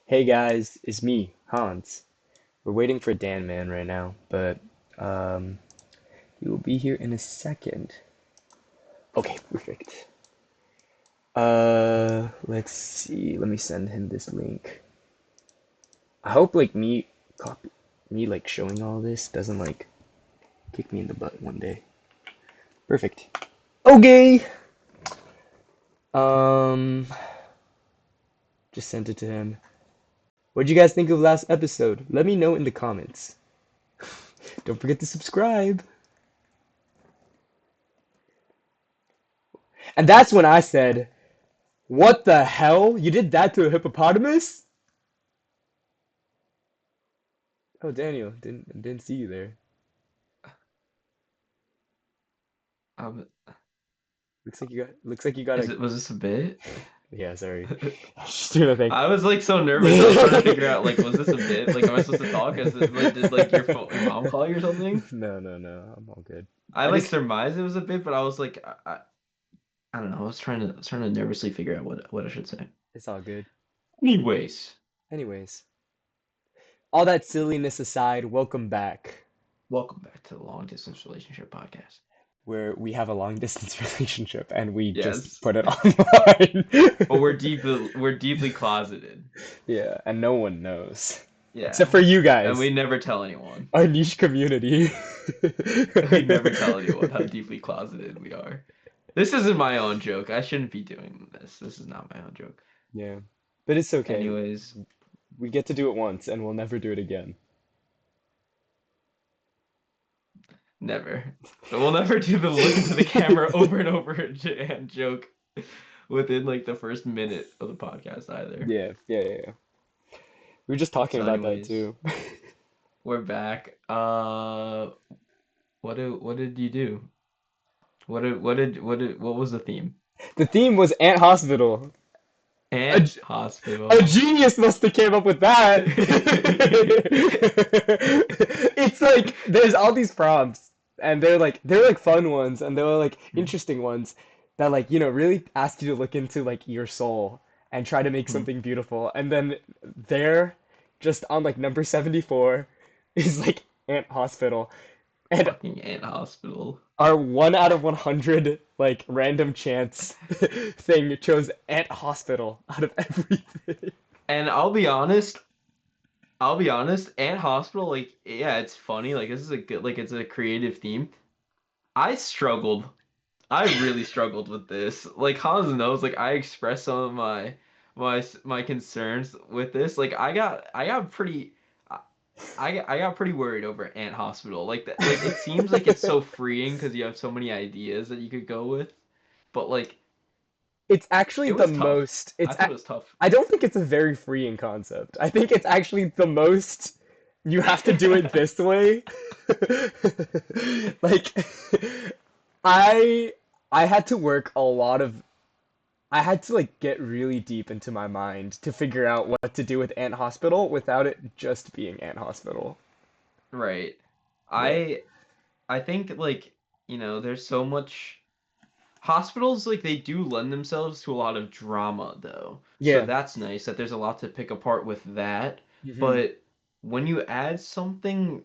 Hey guys, it's me, Hans. We're waiting for Dan Man right now, but um, he will be here in a second. Okay, perfect. Let's see. Let me send him this link. I hope me like showing all this doesn't like kick me in the butt one day. Perfect. Okay. Um, just sent it to him. What'd you guys think of last episode? Let me know in the comments. Don't forget to subscribe. And that's when I said, what the hell? You did that to a hippopotamus? Oh, Daniel, didn't see you there. Um, Looks like you got a was this a bit? yeah, sorry. I was just doing a thing. I was like so nervous. I was trying to figure out like, was this a bit? Like, am I supposed to talk? Is it like did like your mom call you or something? No, no, no. I'm all good. I I like just surmised it was a bit, but I was like, I don't know. I was trying to nervously figure out what I should say. it's all good. Anyways, Anyways, all that silliness aside, welcome back. welcome back to the Long Distance Relationship Podcast. Where we have a long distance relationship and we just Yes, put it online. but we're deeply closeted. Yeah, and no one knows. Except Yeah, for you and guys, we never tell anyone. our niche community. We never tell anyone how deeply closeted we are. This isn't my own joke. I shouldn't be doing this. This is not my own joke. Yeah, but it's okay. Anyways, We get to do it once and we'll never do it again. never. We'll never do the look into the camera over and over and joke within like the first minute of the podcast either. Yeah, yeah, yeah, yeah. We were just talking So about that anyways, too. we're back. What did you do? What was the theme? The theme was Ant Hospital. A, Ant g- a hospital. genius must have came up with that. It's like there's all these prompts and they're like fun ones and they're like interesting ones that really ask you to look into like your soul and try to make something beautiful. And then there just on like number 74 is like Ant Hospital. And Fucking ant hospital. our 1 out of 100 like random chance thing chose Ant Hospital out of everything. And I'll be honest, Ant Hospital, like, yeah, it's funny. Like, this is a good, like, it's a creative theme. I struggled. I really struggled with this. Like, Hans knows, like, I expressed some of my concerns with this. Like, I got pretty, I got pretty worried over Ant Hospital. Like, that, like, it seems like it's so freeing because you have so many ideas that you could go with. But like, It's actually it the was tough. most I thought it was tough. I don't think it's a very freeing concept. I think it's actually the most you have to do it this way. Like I I had to work a lot of I had to like get really deep into my mind to figure out what to do with Ant Hospital without it just being Ant Hospital. Right. Yeah. I I think like, there's so much hospitals like they do lend themselves to a lot of drama though. So Yeah. that's nice that there's a lot to pick apart with that. Hmm. But when you add something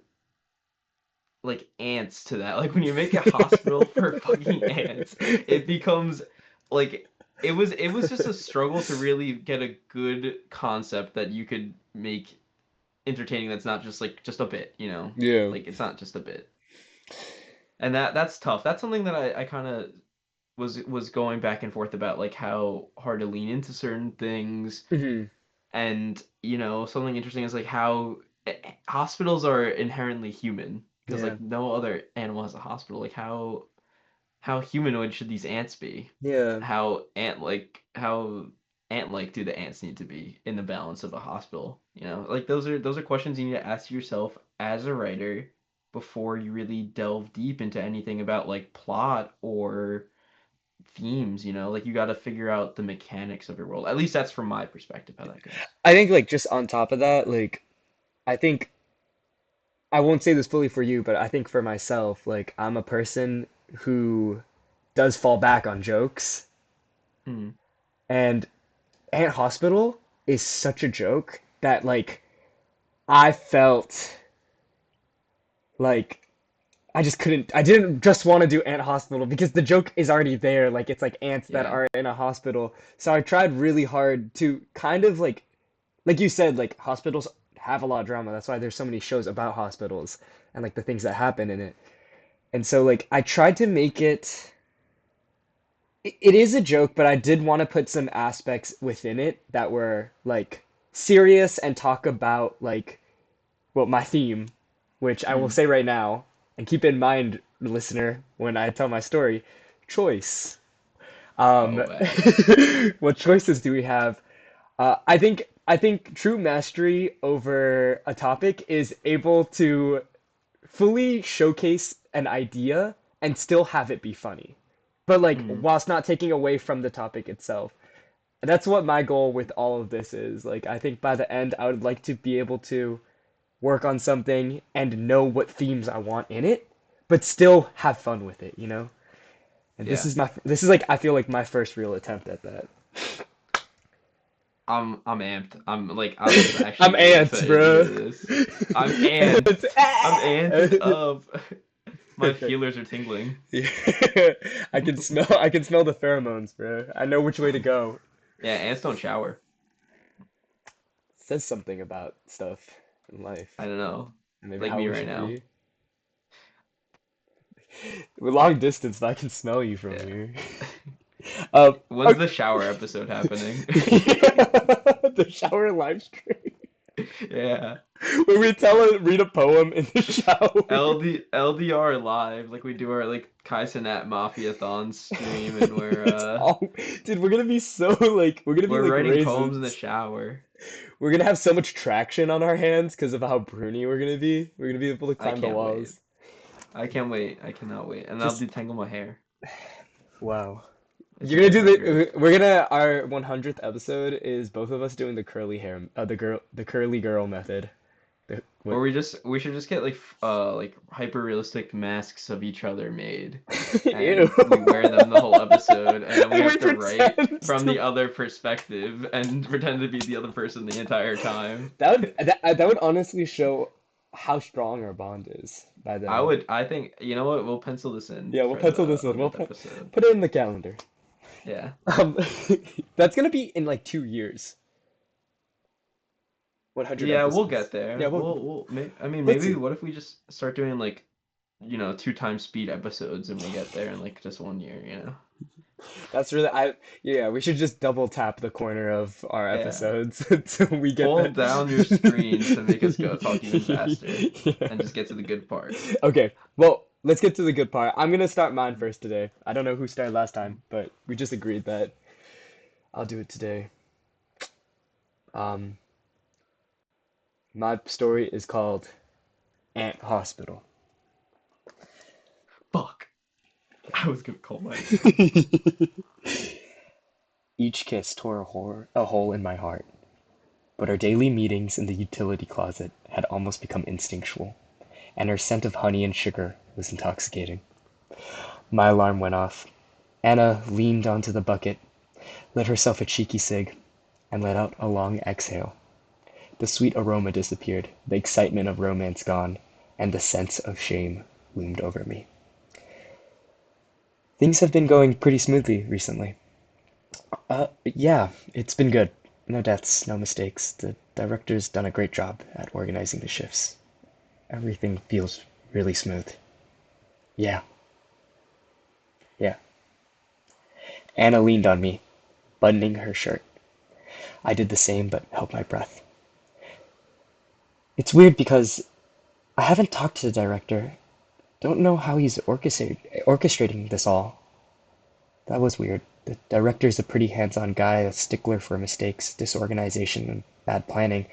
like ants to that, like when you make a hospital for fucking ants, it becomes like it was just a struggle to really get a good concept that you could make entertaining that's not just like just a bit, you know? Yeah. Like it's not just a bit. And that's tough. That's something that I kind of was going back and forth about like how hard to lean into certain things Hmm. and something interesting is like how hospitals are inherently human because Yeah. like no other animal has a hospital. Like how humanoid should these ants be? Yeah. How ant like do the ants need to be in the balance of a hospital? Like those are questions you need to ask yourself as a writer before you really delve deep into anything about like plot or themes, like you got to figure out the mechanics of your world. At least that's from my perspective how that goes. I think like just on top of that, like I think I won't say this fully for you, but I think for myself, like I'm a person who does fall back on jokes, Hmm. and Ant Hospital is such a joke, that like I felt like I just couldn't. I didn't just want to do ant hospital because the joke is already there. Like it's like ants that Yeah. are in a hospital. So I tried really hard to kind of like you said, like hospitals have a lot of drama. That's why there's so many shows about hospitals and like the things that happen in it. And so like I tried to make it. It is a joke, but I did want to put some aspects within it that were like serious and talk about like well my theme, which I will Mm. say right now, and keep in mind, listener, when I tell my story, choice. Um, Oh man. what choices do we have? I think true mastery over a topic is able to fully showcase an idea and still have it be funny, but like Mm. whilst not taking away from the topic itself. And that's what my goal with all of this is. Like I think by the end, I would like to be able to work on something and know what themes I want in it, but still have fun with it, you know? And Yeah. this is like I feel like my first real attempt at that. I'm amped. I'm actually I'm really ants, excited to hear bro. this. I'm Ants. amped. I'm amped Ah! up. My feelers are tingling. Yeah. I can smell the pheromones, bro. I know which way to go. Yeah, ants don't shower. Says something about stuff in life. I don't know. Maybe Like how me we right should now. be. We're long distance, but I can smell you from Yeah. here. Um, When's okay. the shower episode happening? The shower live stream Yeah. where we read a poem in the shower. LDR live, like we do our like Kai Cenat Mafia-thon stream and It's all, dude. We're gonna be so like we're gonna be we're like writing poems in the raisins. shower. We're gonna have so much traction on our hands because of how pruny we're gonna be. We're gonna be able to I climb the can't wait. walls. I can't wait. I cannot wait. And I'll Just detangle my hair. wow. It's You're gonna gonna be do so good. the. We're gonna our 100th episode is both of us doing the curly hair, the curly girl method. What? Or we should just get like hyper realistic masks of each other made, Ew. and we wear them the whole episode, and then we And we have to write pretend from the to. other perspective and pretend to be the other person the entire time. That would honestly show how strong our bond is by then. I think, you know what, we'll pencil this in Yeah, we'll for pencil the this in. We'll 100th episode. put it in the calendar. Yeah. Um, that's gonna be in like 2 years. 100 Yeah, we'll get episodes. Yeah, there. well, I mean, let's maybe see. what if we just start doing like, 2 times speed episodes and we get there in like just 1 year, you know? That's really yeah, we should just double tap the corner of our Yeah. episodes until we get Hold down your screen to make us go talk even faster and Yeah. just get to the good part. Okay, well, let's get to the good part. I'm gonna start mine first today. I don't know who started last time, but we just agreed that I'll do it today. Um, my story is called Ant Hospital. Fuck. I was gonna call mine. Each kiss tore a hole in my heart, but our daily meetings in the utility closet had almost become instinctual, and her scent of honey and sugar was intoxicating. My alarm went off. Anna leaned onto the bucket, lit herself a cheeky cig, and let out a long exhale. The sweet aroma disappeared, the excitement of romance gone, and the sense of shame loomed over me. Things have been going pretty smoothly recently. Yeah, it's been good. No deaths, no mistakes. The director's done a great job at organizing the shifts. Everything feels really smooth. Yeah, yeah. Anna leaned on me, buttoning her shirt. I did the same, but held my breath. It's weird because I haven't talked to the director. Don't know how he's orchestrating this all. That was weird. The director's a pretty hands-on guy, a stickler for mistakes, disorganization, and bad planning.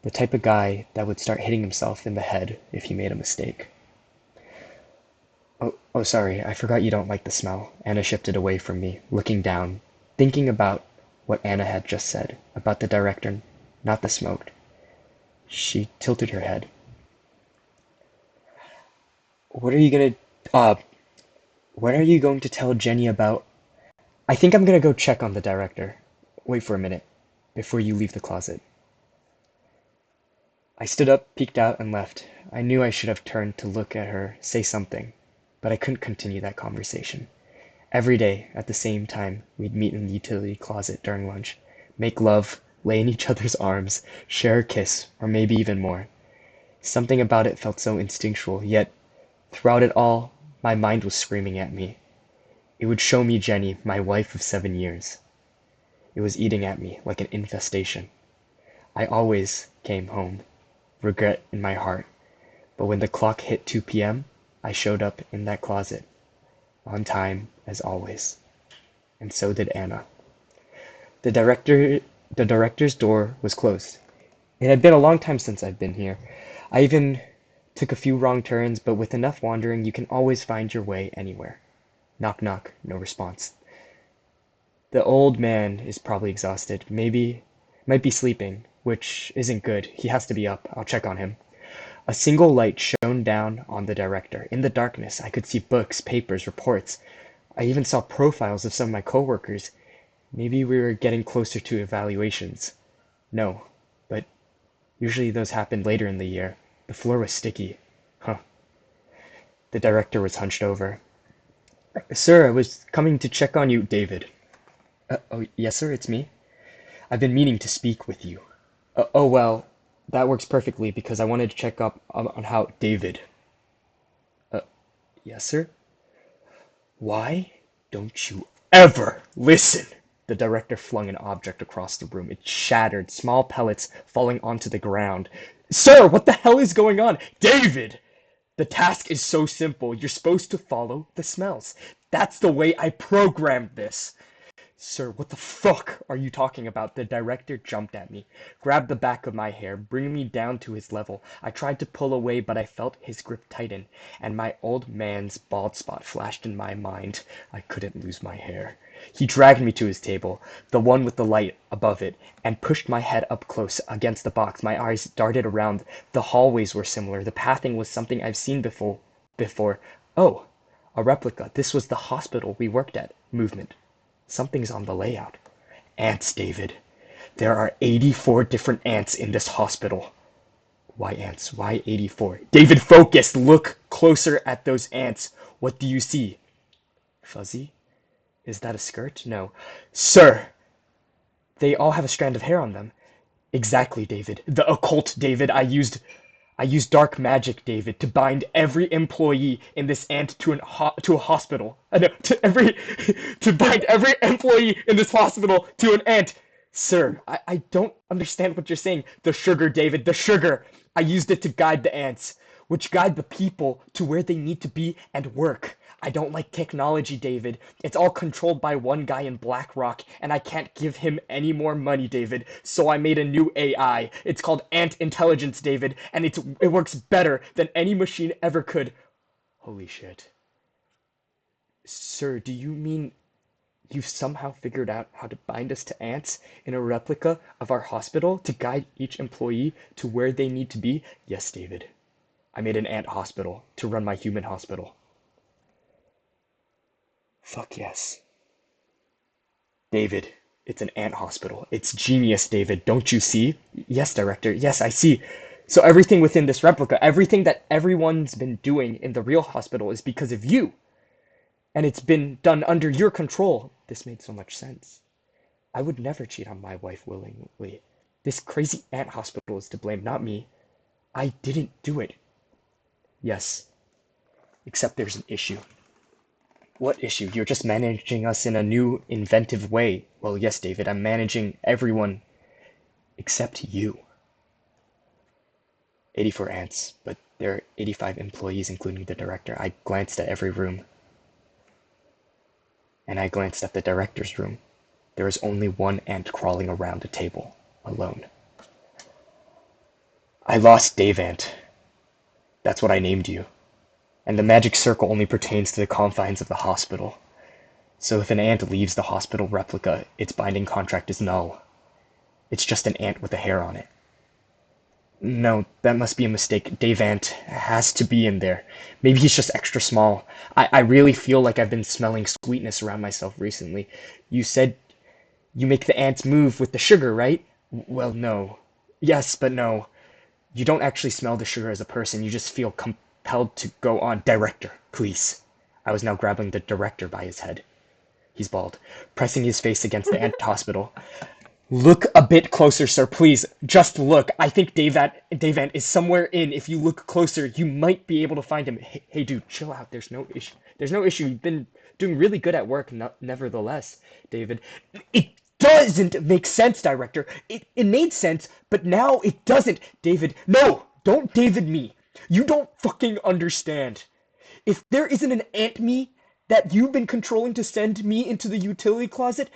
The type of guy that would start hitting himself in the head if he made a mistake. Oh, sorry, I forgot you don't like the smell. Anna shifted away from me, looking down, thinking about what Anna had just said, about the director, not the smoke. She tilted her head. What are you gonna, uh, what are you going to tell Jenny about? I think I'm gonna go check on the director. Wait for a minute, before you leave the closet. I stood up, peeked out, and left. I knew I should have turned to look at her, say something, but I couldn't continue that conversation. Every day, at the same time, we'd meet in the utility closet during lunch, make love, lay in each other's arms, share a kiss, or maybe even more. Something about it felt so instinctual, yet throughout it all, my mind was screaming at me. It would show me Jenny, my wife of 7 years. It was eating at me like an infestation. I always came home, regret in my heart, but when the clock hit 2 p.m., I showed up in that closet, on time as always. And so did Anna. The director the director's door was closed. It had been a long time since I'd been here. I even took a few wrong turns, but with enough wandering, you can always find your way anywhere. Knock knock, no response. The old man is probably exhausted. Maybe might be sleeping, which isn't good. He has to be up. I'll check on him. A single light shone down on the director. In the darkness, I could see books, papers, reports. I even saw profiles of some of my coworkers. Maybe we were getting closer to evaluations. No, but usually those happened later in the year. The floor was sticky. Huh. The director was hunched over. Sir, I was coming to check on you, David. Oh, yes, sir, it's me. I've been meaning to speak with you. Oh, well, that works perfectly because I wanted to check up on how David. Uh, yes, sir? Why don't you ever listen? The director flung an object across the room. It shattered, small pellets falling onto the ground. Sir, what the hell is going on? David! The task is so simple. You're supposed to follow the smells. That's the way I programmed this. Sir, what the fuck are you talking about? The director jumped at me, grabbed the back of my hair, bringing me down to his level. I tried to pull away, but I felt his grip tighten, and my old man's bald spot flashed in my mind. I couldn't lose my hair. He dragged me to his table, the one with the light above it, and pushed my head up close against the box. My eyes darted around. The hallways were similar. The pathing was something I've seen before. Oh, a replica. This was the hospital we worked at. Movement. Something's on the layout. Ants, David. There are 84 different ants in this hospital. Why ants? Why 84? David, focus! Look closer at those ants. What do you see? Fuzzy? Is that a skirt? No. Sir! They all have a strand of hair on them. Exactly, David. The occult, David. I used dark magic, David, to bind every employee in this ant to a hospital. No, to bind every employee in this hospital to an ant. Sir, I don't understand what you're saying. The sugar, David, the sugar. I used it to guide the ants, which guide the people to where they need to be and work. I don't like technology, David. It's all controlled by one guy in BlackRock, and I can't give him any more money, David. So I made a new AI. It's called Ant Intelligence, David, and it works better than any machine ever could. Holy shit. Sir, do you mean you've somehow figured out how to bind us to ants in a replica of our hospital to guide each employee to where they need to be? Yes, David. I made an ant hospital to run my human hospital. Fuck yes. David, it's an ant hospital. It's genius, David. Don't you see? Yes, director. Yes, I see. So everything within this replica, everything that everyone's been doing in the real hospital is because of you. And it's been done under your control. This made so much sense. I would never cheat on my wife willingly. This crazy ant hospital is to blame, not me. I didn't do it. Yes, except there's an issue. What issue? You're just managing us in a new, inventive way. Well, yes, David, I'm managing everyone except you. 84 ants, but there are 85 employees, including the director. I glanced at every room, and I glanced at the director's room. There was only one ant crawling around a table, alone. I lost Dave Ant. That's what I named you. And the magic circle only pertains to the confines of the hospital. So if an ant leaves the hospital replica, its binding contract is null. It's just an ant with a hair on it. No, that must be a mistake. Dave Ant has to be in there. Maybe he's just extra small. I really feel like I've been smelling sweetness around myself recently. You said you make the ants move with the sugar, right? Well, no. Yes, but no. You don't actually smell the sugar as a person. You just feel compelled to go on. Director, please. I was now grabbing the director by his head. He's bald, pressing his face against the ant hospital. Look a bit closer, sir, please. Just look. I think Davant is somewhere in. If you look closer, you might be able to find him. Hey, dude, chill out. There's no issue. There's no issue. You've been doing really good at work, nevertheless, David. It doesn't make sense, director. It made sense, but now it doesn't. David, no! Don't David me. You don't fucking understand. If there isn't an ant me that you've been controlling to send me into the utility closet,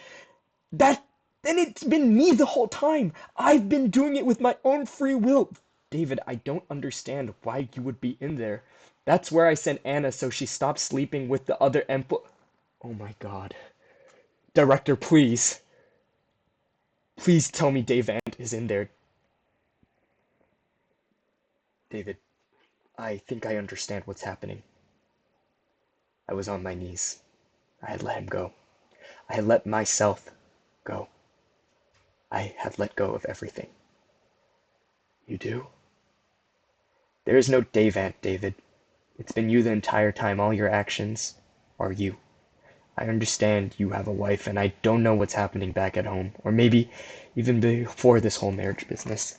that then it's been me the whole time. I've been doing it with my own free will. David, I don't understand why you would be in there. That's where I sent Anna so she stopped sleeping with the other empl. Oh my god. Director, please. Please tell me Dave Ant is in there. David, I think I understand what's happening. I was on my knees. I had let him go. I had let myself go. I had let go of everything. You do? There is no Dave Ant, David. It's been you the entire time. All your actions are you. I understand you have a wife, and I don't know what's happening back at home, or maybe even before this whole marriage business.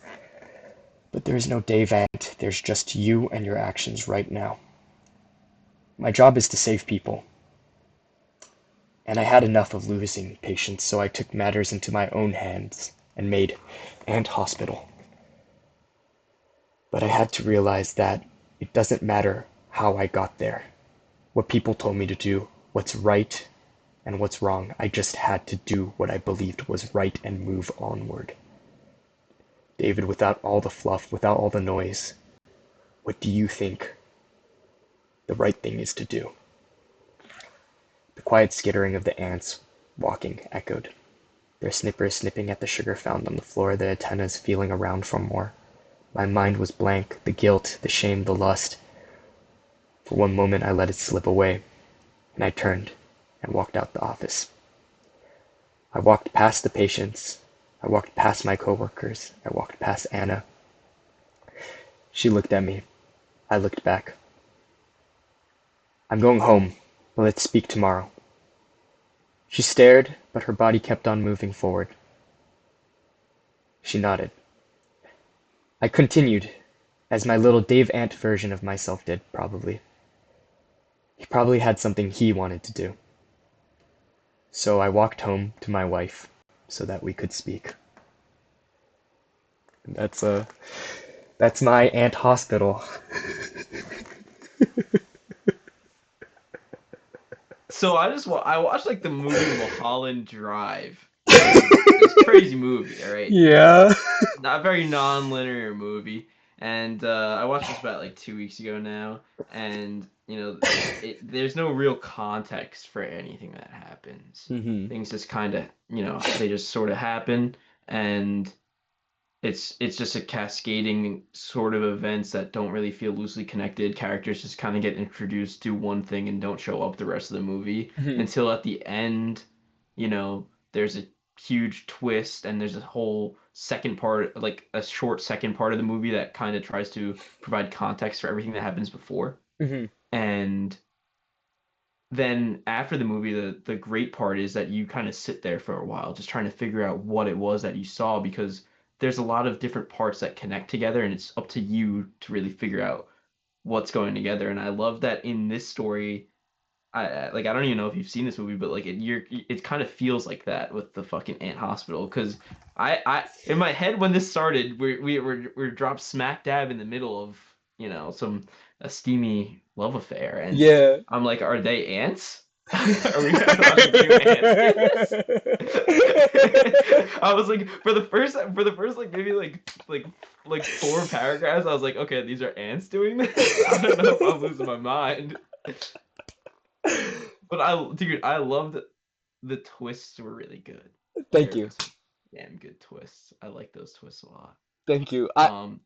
But there is no Dave Ant. There's just you and your actions right now. My job is to save people, and I had enough of losing patients, so I took matters into my own hands and made Ant Hospital. But I had to realize that it doesn't matter how I got there, what people told me to do, what's right and what's wrong. I just had to do what I believed was right and move onward. David, without all the fluff, without all the noise, what do you think the right thing is to do? The quiet skittering of the ants walking echoed, their snippers snipping at the sugar found on the floor, their antennas feeling around for more. My mind was blank, the guilt, the shame, the lust. For one moment I let it slip away, and I turned and walked out the office. I walked past the patients. I walked past my coworkers. I walked past Anna. She looked at me. I looked back. I'm going home, but let's speak tomorrow. She stared, but her body kept on moving forward. She nodded. I continued, as my little Dave Ant version of myself did, probably. He probably had something he wanted to do. So I walked home to my wife so that we could speak. That's that's my Ant Hospital. So I watched like the movie Mulholland Drive, which is this crazy movie, all right? Yeah. Not a very non-linear movie. And I watched this about like 2 weeks ago now, and there's no real context for anything that happens. Mhm. Things just kind of, they just sort of happen, and it's just a cascading sort of events that don't really feel loosely connected. Characters just kind of get introduced to one thing and don't show up the rest of the movie Mhm. until at the end, there's a huge twist and there's a whole second part, like a short second part of the movie that kind of tries to provide context for everything that happens before. Mhm. And then after the movie, the great part is that you kind of sit there for a while just trying to figure out what it was that you saw, because there's a lot of different parts that connect together and it's up to you to really figure out what's going together. And I love that in this story, like I don't even know if you've seen this movie, but like it kind of feels like that with the fucking ant hospital, because I in my head when this started, we're dropped smack dab in the middle of some a steamy love affair, and Yeah. I'm like, are they ants? Are we watching two ants do this? I was like, for the first like maybe like four paragraphs, I was like, okay, these are ants doing this. I don't know if I'm losing my mind. But dude, I loved the twists were really good. Thank There you. were some damn good twists. I like those twists a lot. Thank you. Um,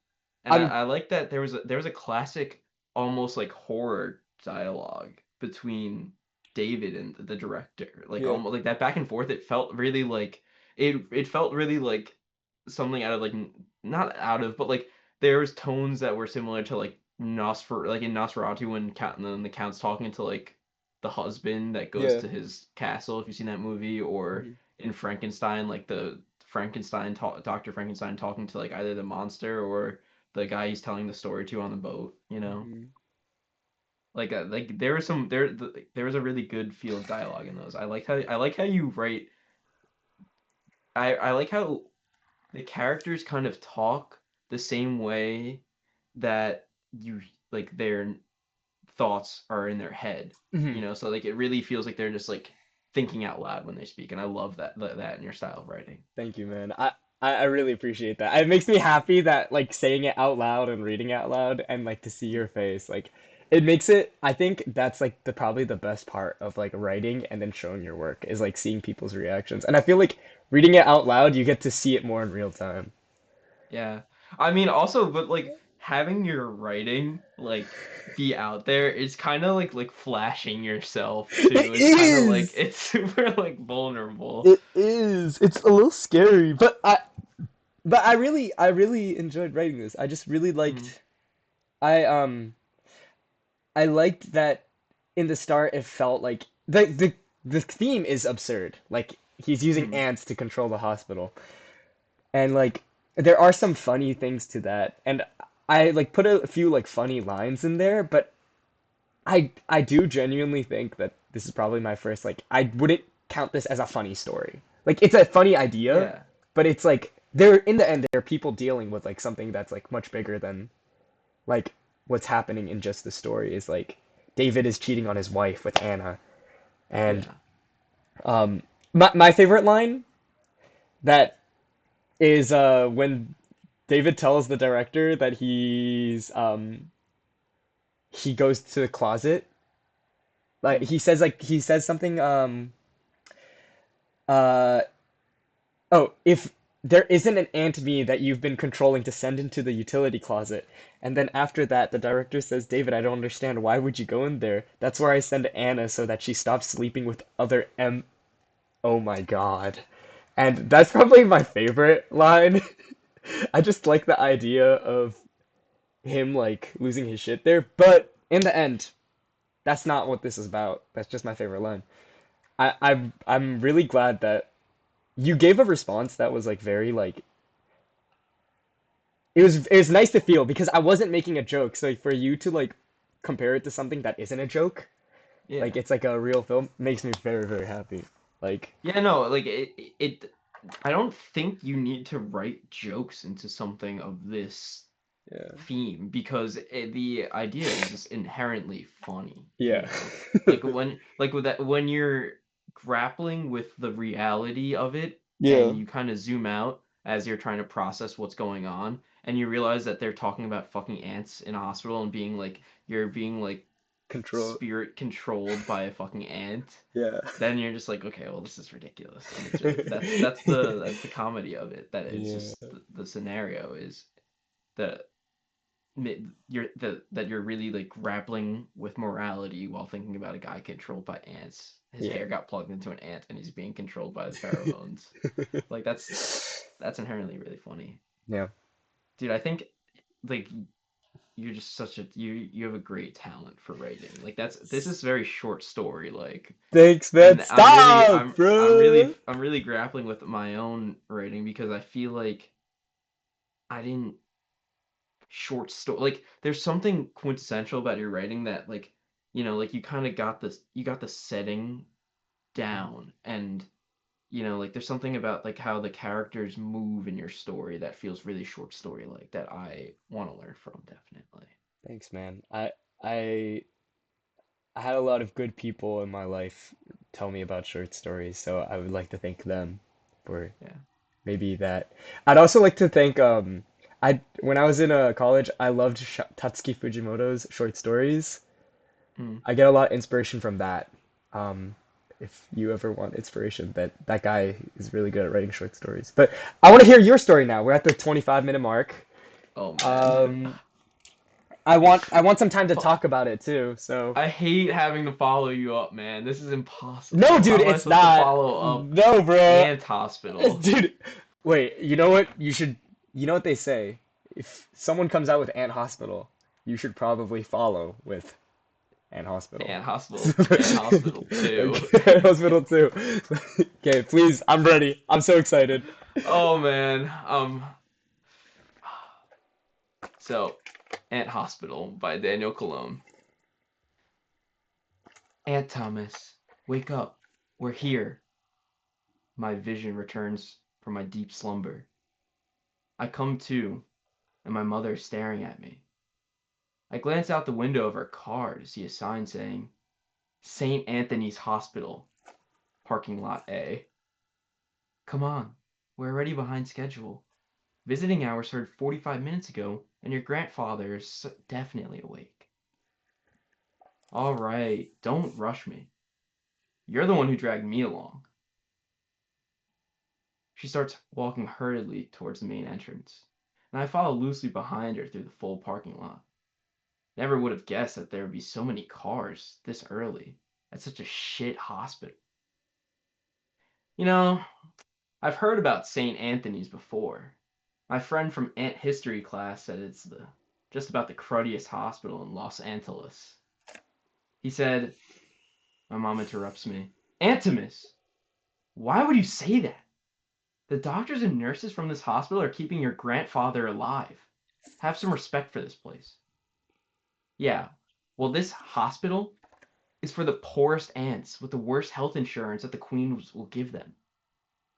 and I, I'm I like that there was a classic, almost like horror dialogue between David and the director. Like yeah. almost like that back and forth. It felt really like it felt really like something out of like not out of, but like there was tones that were similar to like like in Nosferatu when the Count's talking to like the husband that goes Yeah. to his castle, if you've seen that movie, or Hmm. in Frankenstein, like the Dr. Frankenstein talking to like either the monster or the guy he's telling the story to on the boat, you know? Hmm. Like there was there was a really good feel of dialogue in those. I like how you write I like how the characters kind of talk the same way that you like their thoughts are in their head, Hmm. you know? So like it really feels like they're just like thinking out loud when they speak, and I love that in your style of writing. Thank you, man. I really appreciate that. It makes me happy that like saying it out loud and reading it out loud and like to see your face, like it makes it. I think that's like the probably the best part of like writing and then showing your work is like seeing people's reactions. And I feel like reading it out loud, you get to see it more in real time. Yeah. I mean also but like having your writing like be out there is kind of like flashing yourself It too. It's kind of like is. it's super like vulnerable. It is. It's a little scary, but I really enjoyed writing this. I just really Mm, liked I I liked that in the start it felt like the theme is absurd. Like he's using mm, ants to control the hospital. And like there are some funny things to that. And I like put a few like funny lines in there, but I do genuinely think that this is probably my first like I wouldn't count this as a funny story. Like it's a funny idea, yeah. but it's like they're in the end they're people dealing with like something that's like much bigger than like what's happening in just the story is like David is cheating on his wife with Anna. And Yeah. um my favorite line that is when David tells the director that he goes to the closet. Mm, Like he says something uh oh, if there isn't an ant me that you've been controlling to send into the utility closet. And then after that, the director says, David, I don't understand. Why would you go in there? That's where I send Anna so that she stops sleeping with other M. Oh my God. And that's probably my favorite line. I just like the idea of him like losing his shit there. But in the end, that's not what this is about. That's just my favorite line. I'm really glad that you gave a response that was like very like it was nice to feel because I wasn't making a joke. So for you to like compare it to something that isn't a joke, like yeah. it's like a real film, makes me very, very happy. Like, Yeah, no, like I don't think you need to write jokes into something of this yeah. theme because the idea is just inherently funny, you Yeah. know? Like with that when you're grappling with the reality of it and Yeah. you kind of zoom out as you're trying to process what's going on and you realize that they're talking about fucking ants in a hospital and being like you're being like Control. spirit controlled by a fucking ant, Yeah. then you're just like, okay, well, this is ridiculous, and it's really that's the comedy of it. That it's Yeah. just the scenario is that that you're really like grappling with morality while thinking about a guy controlled by ants. His Yeah. hair got plugged into an ant, and he's being controlled by the pheromones. Like that's inherently really funny, Yeah. dude. I think like you're just such a you have a great talent for writing. Like this is very short story like. Thanks, man. And Stop, bro. I'm really grappling with my own writing because I feel like I didn't short story like there's something quintessential about your writing that like you know like you kind of got this you got the setting down and you know like there's something about like how the characters move in your story that feels really short story like that I want to learn from definitely. Thanks, man. I I had a lot of good people in my life tell me about short stories, so I would like to thank them for Yeah. maybe that. I'd also like to thank I when I was in college, I loved Tatsuki Fujimoto's short stories. Mm. I get a lot of inspiration from that. Um, if you ever want inspiration, that guy is really good at writing short stories. But I want to hear your story now. We're at the 25-minute mark. Oh man. Um, I want some time to talk about it too. So I hate having to follow you up, man. This is no, impossible. How dude, am I it's supposed to not. follow up No, bro. Ant Hospital? Dude, wait. You know what? You should. You know what they say. if someone comes out with Ant Hospital, you should probably follow with Ant Hospital. Ant Hospital. Ant Hospital 2. Okay, Ant Hospital too. Okay, please, I'm ready. I'm so excited. Oh man. So, Ant Hospital by Daniel Cologne. Aunt Thomas, wake up. We're here. My vision returns from my deep slumber. I come to, and my mother is staring at me. I glance out the window of her car to see a sign saying, St. Anthony's Hospital, parking lot A. Come on, we're already behind schedule. Visiting hours started 45 minutes ago, and your grandfather is definitely awake. All right, don't rush me. You're the one who dragged me along. She starts walking hurriedly towards the main entrance, and I follow loosely behind her through the full parking lot. Never would have guessed that there would be so many cars this early at such a shit hospital. You know, I've heard about St. Anthony's before. My friend from Ant History class said it's the just about the cruddiest hospital in Los Angeles. He said, my mom interrupts me. Antimus, why would you say that? The doctors and nurses from this hospital are keeping your grandfather alive. Have some respect for this place. Yeah, well, this hospital is for the poorest ants with the worst health insurance that the Queen will give them.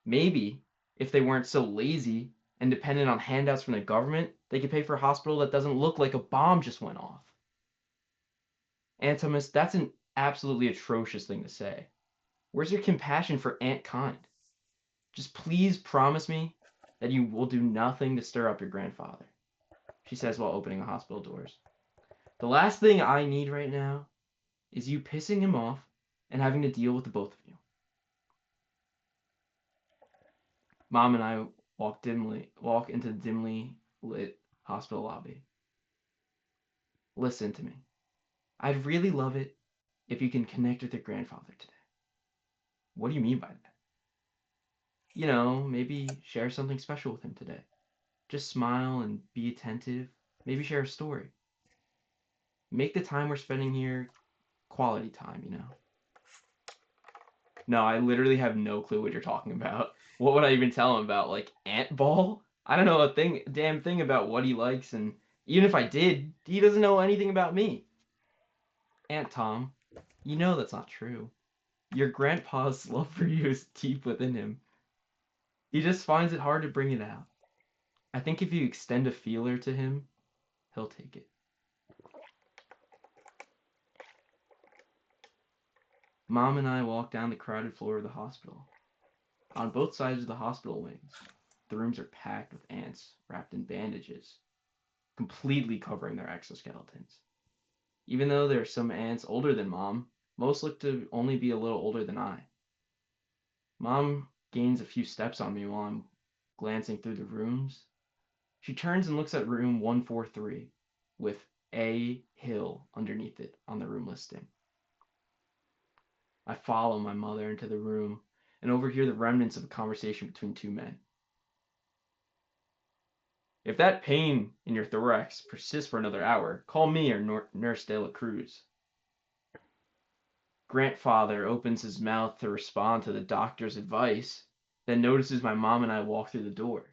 Maybe, if they weren't so lazy and dependent on handouts from the government, they could pay for a hospital that doesn't look like a bomb just went off. Aunt Thomas, that's an absolutely atrocious thing to say. Where's your compassion for ant kind? Just please promise me that you will do nothing to stir up your grandfather, she says while opening the hospital doors. The last thing I need right now is you pissing him off and having to deal with the both of you. Mom and I walk into the dimly lit hospital lobby. Listen to me. I'd really love it if you can connect with your grandfather today. What do you mean by that? You know, maybe share something special with him today. Just smile and be attentive. Maybe share a story. Make the time we're spending here quality time, you know? No, I literally have no clue what you're talking about. What would I even tell him about? Like ant ball? I don't know damn thing about what he likes, and even if I did, he doesn't know anything about me. Aunt Tom, you know that's not true. Your grandpa's love for you is deep within him. He just finds it hard to bring it out. I think if you extend a feeler to him, he'll take it. Mom and I walk down the crowded floor of the hospital. On both sides of the hospital wings, the rooms are packed with ants wrapped in bandages, completely covering their exoskeletons. Even though there are some ants older than Mom, most look to only be a little older than I. Mom gains a few steps on me while I'm glancing through the rooms. She turns and looks at room 143 with A. Hill underneath it on the room listing. I follow my mother into the room and overhear the remnants of a conversation between two men. If that pain in your thorax persists for another hour, call me or Nurse De La Cruz. Grandfather opens his mouth to respond to the doctor's advice, then notices my mom and I walk through the door.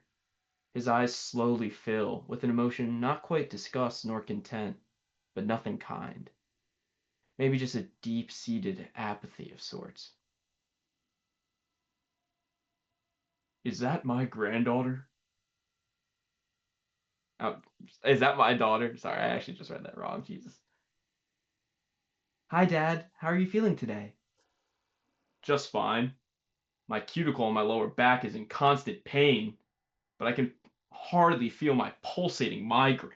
His eyes slowly fill with an emotion not quite disgust nor content, but nothing kind. Maybe just a deep-seated apathy of sorts. Is that my granddaughter? Oh, is that my daughter? Sorry, I actually just read that wrong. Jesus. Hi, Dad. How are you feeling today? Just fine. My cuticle on my lower back is in constant pain, but I can hardly feel my pulsating migraine.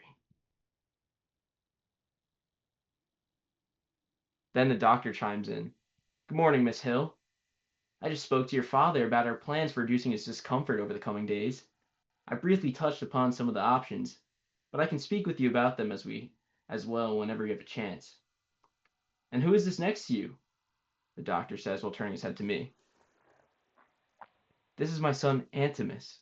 Then the doctor chimes in. Good morning, Miss Hill. I just spoke to your father about our plans for reducing his discomfort over the coming days. I briefly touched upon some of the options, but I can speak with you about them as well whenever you have a chance. And who is this next to you? The doctor says while turning his head to me. This is my son Antimus,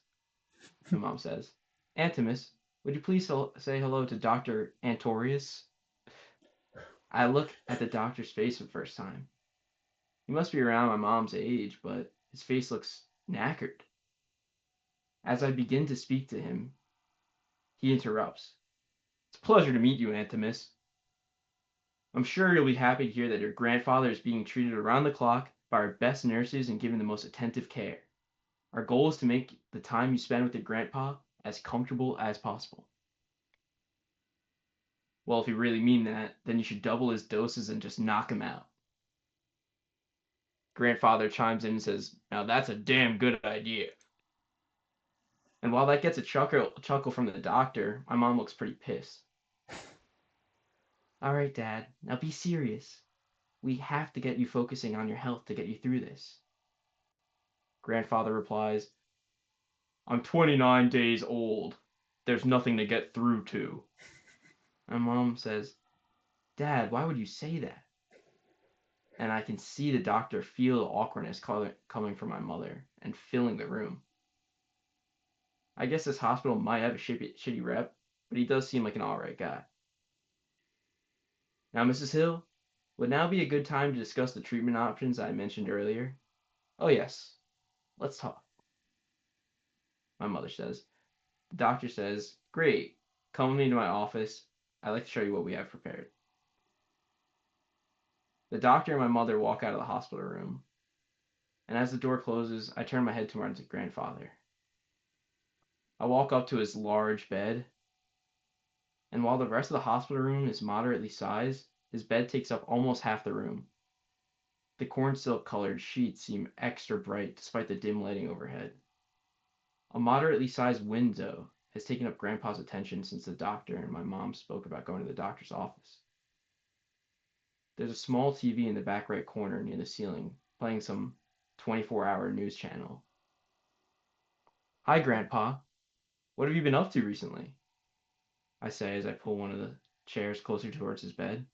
my mom says. Antimus, Would you please say hello to Dr. Antorius? I look at the doctor's face for the first time. He must be around my mom's age, but his face looks knackered. As I begin to speak to him, he interrupts. It's a pleasure to meet you, Antimus. I'm sure you'll be happy to hear that your grandfather is being treated around the clock by our best nurses and given the most attentive care. Our goal is to make the time you spend with your grandpa as comfortable as possible. Well, if you really mean that, then you should double his doses and just knock him out. Grandfather chimes in and says, Now that's a damn good idea. And while that gets a chuckle from the doctor, my mom looks pretty pissed. All right, Dad, now be serious. We have to get you focusing on your health to get you through this. Grandfather replies, I'm 29 days old. There's nothing to get through to. And Mom says, Dad, why would you say that? And I can see the doctor feel the awkwardness coming from my mother and filling the room. I guess this hospital might have a shitty rep, but he does seem like an alright guy. Now, Mrs. Hill, would now be a good time to discuss the treatment options I mentioned earlier? Oh, yes. Let's talk, my mother says. The doctor says, Great. Come with me to my office. I'd like to show you what we have prepared. The doctor and my mother walk out of the hospital room, and as the door closes, I turn my head towards grandfather. I walk up to his large bed, and while the rest of the hospital room is moderately sized, his bed takes up almost half the room. The corn silk colored sheets seem extra bright despite the dim lighting overhead. A moderately sized window has taken up Grandpa's attention since the doctor and my mom spoke about going to the doctor's office. There's a small TV in the back right corner near the ceiling, playing some 24-hour news channel. Hi, Grandpa. What have you been up to recently? I say as I pull one of the chairs closer towards his bed.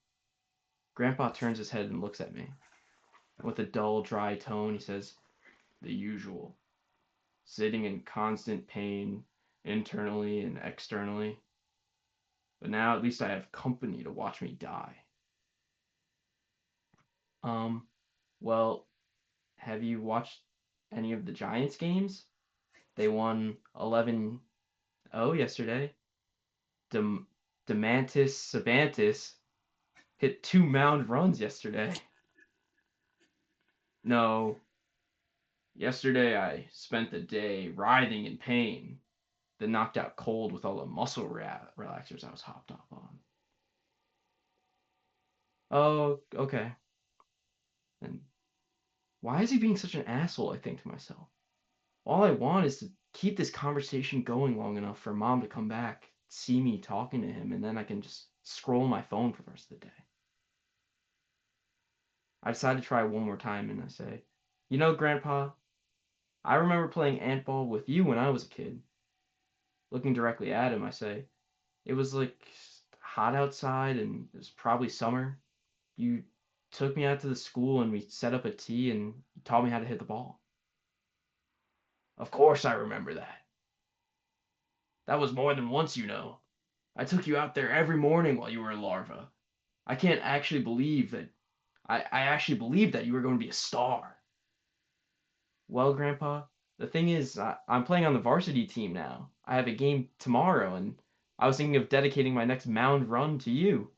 Grandpa turns his head and looks at me. With a dull, dry tone, he says, The usual. Sitting in constant pain, internally and externally. But now at least I have company to watch me die. Um, well, have you watched any of the Giants games? They won 11-0 yesterday. Dem- Demantis Sabantis hit 2 mound runs yesterday. No, yesterday I spent the day writhing in pain, then knocked out cold with all the muscle relaxers I was hopped up on. Oh, okay. And why is he being such an asshole? I think to myself. All I want is to keep this conversation going long enough for mom to come back, see me talking to him, and then I can just scroll my phone for the rest of the day. I decide to try one more time and I say, You know, Grandpa, I remember playing ant ball with you when I was a kid. Looking directly at him, I say, It was like hot outside and it was probably summer. You took me out to the school and we set up a tee and you taught me how to hit the ball. Of course I remember that. That was more than once, you know. I took you out there every morning while you were a larva. I can't actually believe that. I actually believed that you were going to be a star. Well, Grandpa, the thing is, I'm playing on the varsity team now. I have a game tomorrow, and I was thinking of dedicating my next mound run to you.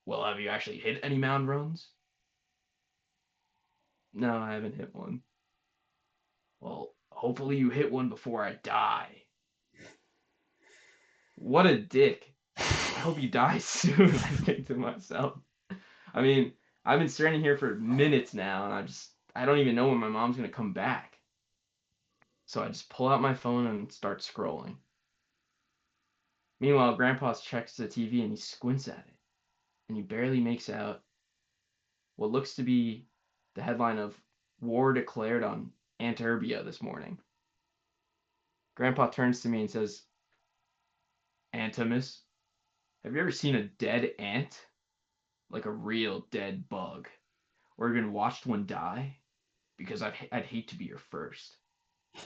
Well, have you actually hit any mound runs? No, I haven't hit one. Well, hopefully you hit one before I die. What a dick. I hope you die soon, I think to myself. I mean, I've been standing here for minutes now, and I don't even know when my mom's gonna come back. So I just pull out my phone and start scrolling. Meanwhile, Grandpa checks the TV and he squints at it, and he barely makes out what looks to be the headline of War Declared on Anturbia this morning. Grandpa turns to me and says, Antimus, have you ever seen a dead ant? Like a real dead bug? Or even watched one die? Because I'd hate to be your first.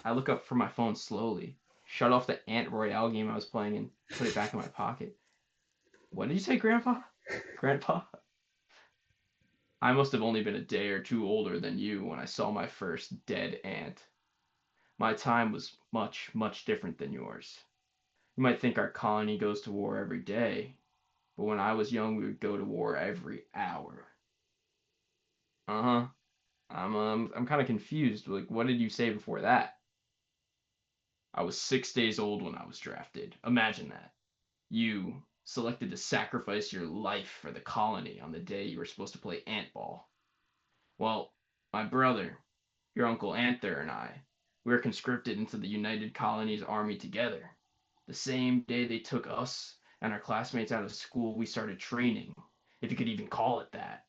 I look up from my phone slowly. shut off the Ant Royale game I was playing, and put it back in my pocket. What did you say, Grandpa? Grandpa? I must have only been a day or two older than you when I saw my first dead ant. My time was much, much different than yours. You might think our colony goes to war every day, but when I was young, we would go to war every hour. Uh-huh. I'm kind of confused. Like, what did you say before that? I was 6 days old when I was drafted. Imagine that. You selected to sacrifice your life for the colony on the day you were supposed to play ant ball. Well, my brother, your Uncle Anther, and I, we were conscripted into the United Colonies Army together. The same day they took us and our classmates out of school, we started training, if you could even call it that.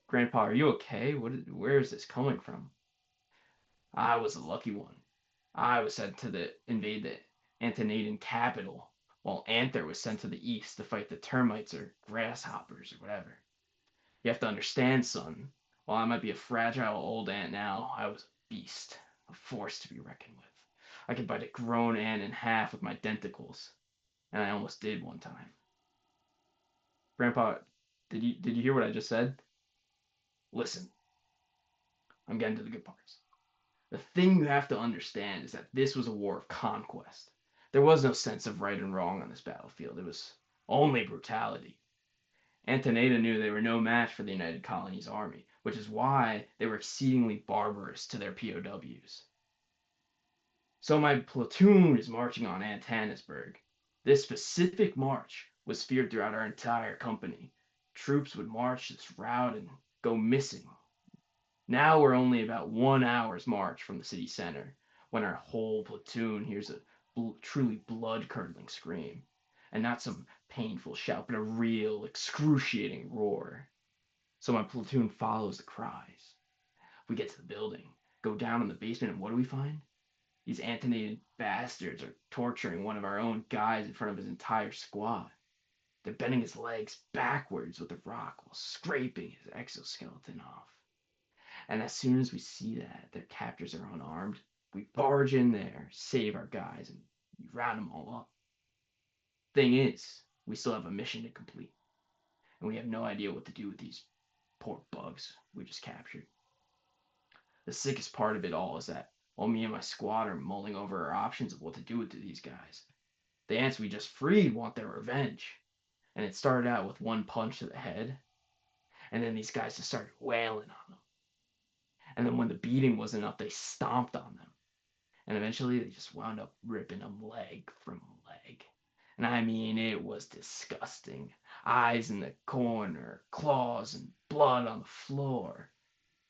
Grandpa, are you okay? Where is this coming from? I was the lucky one. I was sent to invade the Antonadian capital, while Anther was sent to the east to fight the termites or grasshoppers or whatever. You have to understand, son. While I might be a fragile old ant now, I was a beast, a force to be reckoned with. I could bite a grown ant in half with my denticles, and I almost did one time. Grandpa, did you hear what I just said? Listen, I'm getting to the good parts. The thing you have to understand is that this was a war of conquest. There was no sense of right and wrong on this battlefield. It was only brutality. Antoneda knew they were no match for the United Colonies Army, which is why they were exceedingly barbarous to their POWs. So my platoon is marching on Antanisburg. This specific march was feared throughout our entire company. Troops would march this route and go missing. Now we're only about 1 hour's march from the city center when our whole platoon hears a truly blood-curdling scream. And not some painful shout, but a real, excruciating roar. So my platoon follows the cries. We get to the building, go down in the basement, and what do we find? These Antonated bastards are torturing one of our own guys in front of his entire squad. They're bending his legs backwards with a rock while scraping his exoskeleton off. And as soon as we see that their captors are unarmed, we barge in there, save our guys, and we round them all up. Thing is, we still have a mission to complete, and we have no idea what to do with these poor bugs we just captured. The sickest part of it all is that while me and my squad are mulling over our options of what to do with these guys, the ants we just freed want their revenge. And it started out with one punch to the head, and then these guys just started wailing on them. And then when the beating wasn't enough, they stomped on them. And eventually they just wound up ripping them leg from leg. And I mean, it was disgusting. Eyes in the corner, claws and blood on the floor.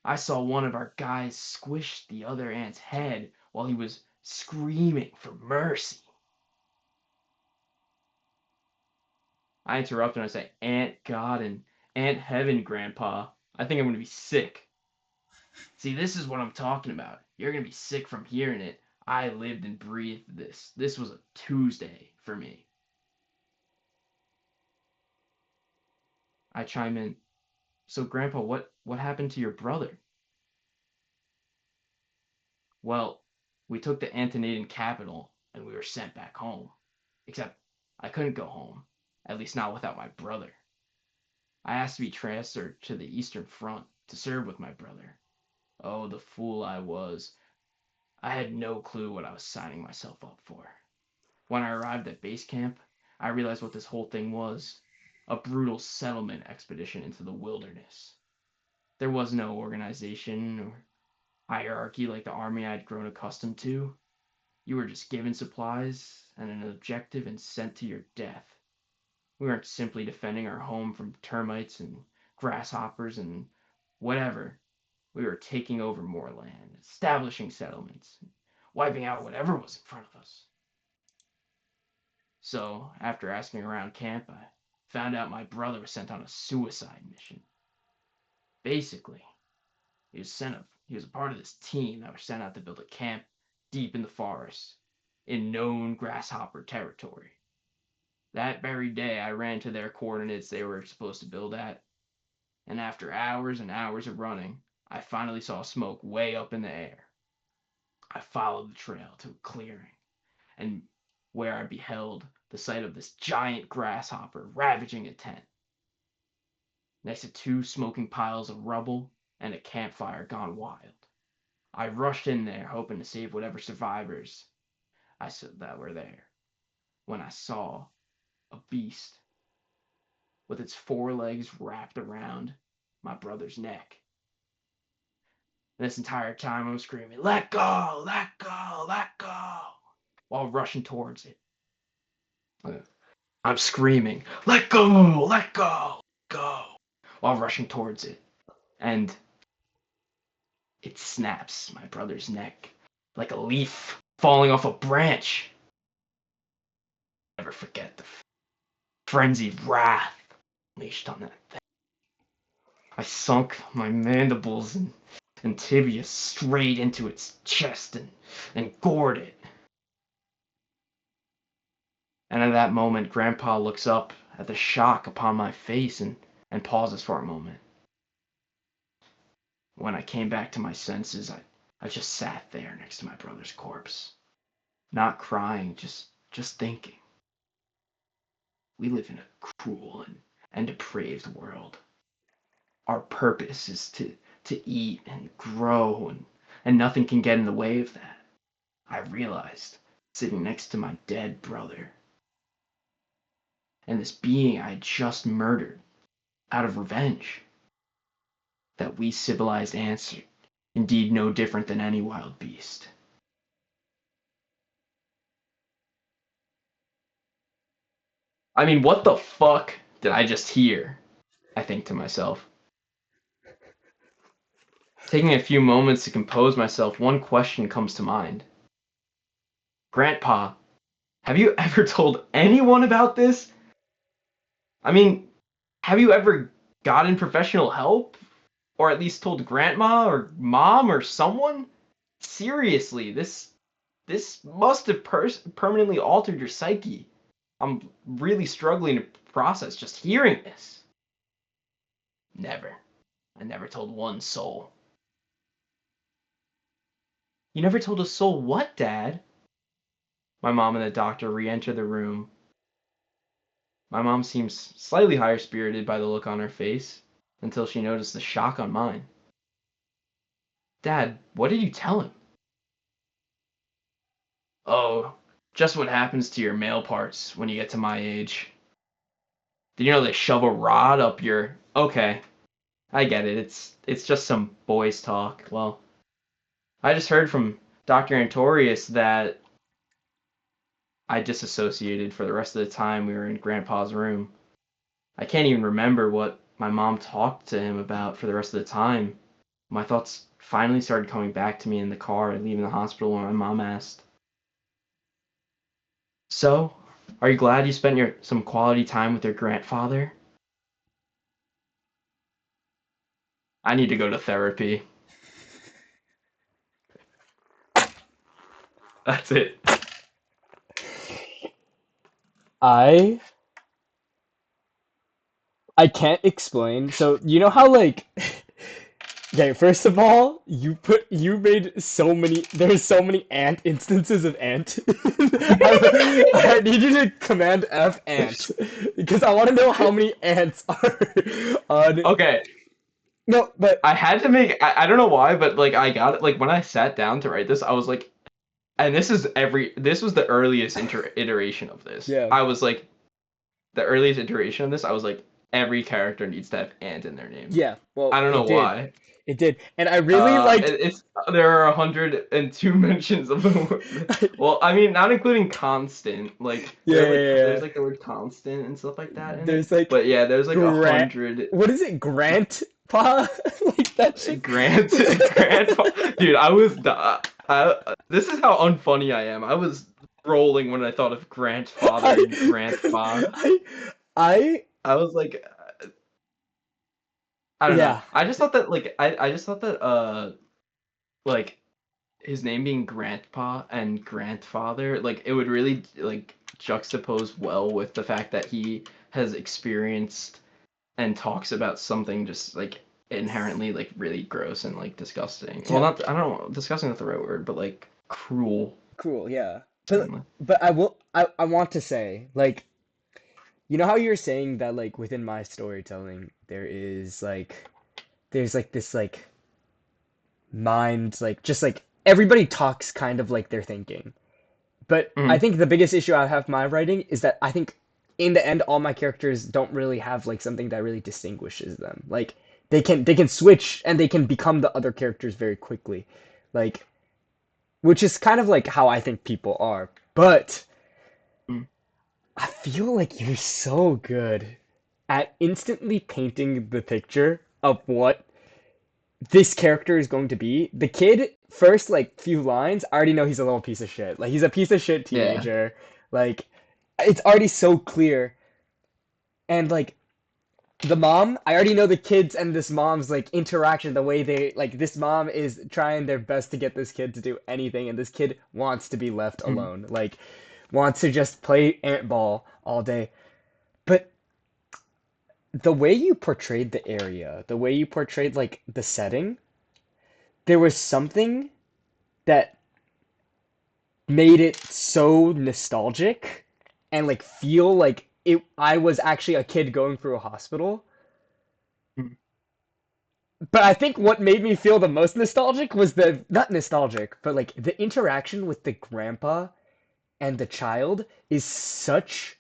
I saw one of our guys squish the other ant's head while he was screaming for mercy. I interrupt and I say, Ant God and Ant Heaven, Grandpa. I think I'm going to be sick. See, this is what I'm talking about. You're going to be sick from hearing it. I lived and breathed this. This was a Tuesday for me. I chime in. So, Grandpa, what happened to your brother? Well, we took the Antonadian capital and we were sent back home. Except I couldn't go home, at least not without my brother. I asked to be transferred to the Eastern Front to serve with my brother. Oh, the fool I was. I had no clue what I was signing myself up for. When I arrived at base camp, I realized what this whole thing was. A brutal settlement expedition into the wilderness. There was no organization or hierarchy like the army I'd grown accustomed to. You were just given supplies and an objective and sent to your death. We weren't simply defending our home from termites and grasshoppers and whatever. We were taking over more land, establishing settlements, wiping out whatever was in front of us. So, after asking around camp, I found out my brother was sent on a suicide mission. Basically, he was a part of this team that was sent out to build a camp deep in the forest in known grasshopper territory. That very day, I ran to their coordinates they were supposed to build at, and after hours and hours of running, I finally saw smoke way up in the air. I followed the trail to a clearing, and where I beheld the sight of this giant grasshopper ravaging a tent, next to two smoking piles of rubble and a campfire gone wild. I rushed in there, hoping to save whatever survivors I saw that were there, when I saw a beast with its forelegs wrapped around my brother's neck. And this entire time I'm screaming, "Let go! Let go! Let go!" while rushing towards it. I'm screaming, "Let go! Let go! Go!" while rushing towards it. And it snaps my brother's neck like a leaf falling off a branch. Never forget the frenzied wrath unleashed on that thing. I sunk my mandibles and tibia straight into its chest and gored it. And at that moment, Grandpa looks up at the shock upon my face and pauses for a moment. When I came back to my senses, I just sat there next to my brother's corpse, not crying, just thinking. We live in a cruel and depraved world. Our purpose is to eat and grow, and nothing can get in the way of that. I realized, sitting next to my dead brother, and this being I had just murdered out of revenge, that we civilized ants are indeed no different than any wild beast. I mean, what the fuck did I just hear? I think to myself. Taking a few moments to compose myself, one question comes to mind. Grandpa, have you ever told anyone about this? I mean, have you ever gotten professional help? Or at least told grandma or mom or someone? Seriously, this must have permanently altered your psyche. I'm really struggling to process just hearing this. Never. I never told one soul. You never told a soul what, Dad? My mom and the doctor re-enter the room. My mom seems slightly higher spirited by the look on her face, until she noticed the shock on mine. Dad, what did you tell him? Oh, just what happens to your male parts when you get to my age. Did you know they shove a rod up your... Okay, I get it. It's just some boys talk. Well, I just heard from Dr. Antorius that I disassociated for the rest of the time we were in Grandpa's room. I can't even remember what my mom talked to him about for the rest of the time. My thoughts finally started coming back to me in the car leaving the hospital when my mom asked, "So, are you glad you spent some quality time with your grandfather?" I need to go to therapy. That's it. I I can't explain. So you know how like okay, first of all, you made so many there's so many ant instances of ant. I need you to command F ant because I want to know how many ants are on Okay, no, but I had to make. I don't know why, but like I got it. Like when I sat down to write this, I was like, and this was the earliest iteration of this. yeah. I was like, the earliest iteration of this, I was like, every character needs to have "and" in their name. Yeah, well, I don't know it did. why. It did. And I really liked It's there are 102 mentions of the word. Well, I mean, not including constant. Like yeah, there's yeah, like the word constant and stuff like that in it. there's like But yeah, there's like a Grant. hundred. What is it? Grant Pa? Like that shit. Grant, grandpa, dude, this is how unfunny I am. I was rolling when I thought of grandfather and grandpa. I, I, I was like, I don't know. yeah, I just thought that I just thought that like his name being grandpa and grandfather, like it would really like juxtapose well with the fact that he has experienced and talks about something just like inherently like really gross and like disgusting. Well, yeah. not I don't know, disgusting is not the right word, but like cruel, Cool, yeah. But certainly. I want to say, like, you know how you're saying that like within my storytelling there's like this like mind like just like everybody talks kind of like they're thinking. But I Hmm. think the biggest issue I have with my writing is that I think in the end all my characters don't really have like something that really distinguishes them. Like they can switch and they can become the other characters very quickly. Like which is kind of like how I think people are. But I feel like you're so good at instantly painting the picture of what this character is going to be. The kid, first like few lines, I already know he's a little piece of shit. Like he's a piece of shit Yeah. teenager. Like it's already so clear. And like the mom, I already know the kids and this mom's like interaction, the way they like this mom is trying their best to get this kid to do anything, and this kid wants to be left Mhm. alone. Like wants to just play ant ball all day. But the way you portrayed the area, the way you portrayed like the setting, there was something that made it so nostalgic and like feel like it I was actually a kid going through a hospital. Mhm. But I think what made me feel the most nostalgic was the not nostalgic, but like the interaction with the grandpa and the child is such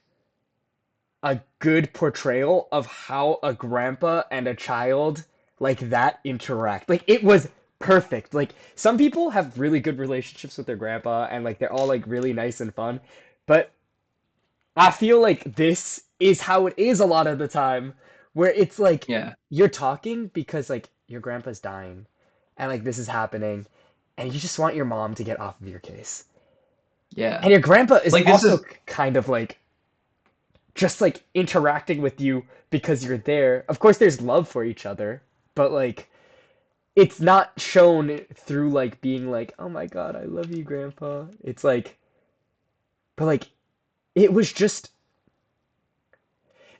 a good portrayal of how a grandpa and a child like that interact. Like it was perfect. Like some people have really good relationships with their grandpa and like they're all like really nice and fun, but I feel like this is how it is a lot of the time where it's like Yeah. you're talking because like your grandpa's dying and like this is happening and you just want your mom to get off of your case. Yeah. And your grandpa is Like this also is kind of like just like interacting with you because you're there. Of course, there's love for each other, but like it's not shown through like being like, "Oh my God, I love you, Grandpa." It's like, but like it was just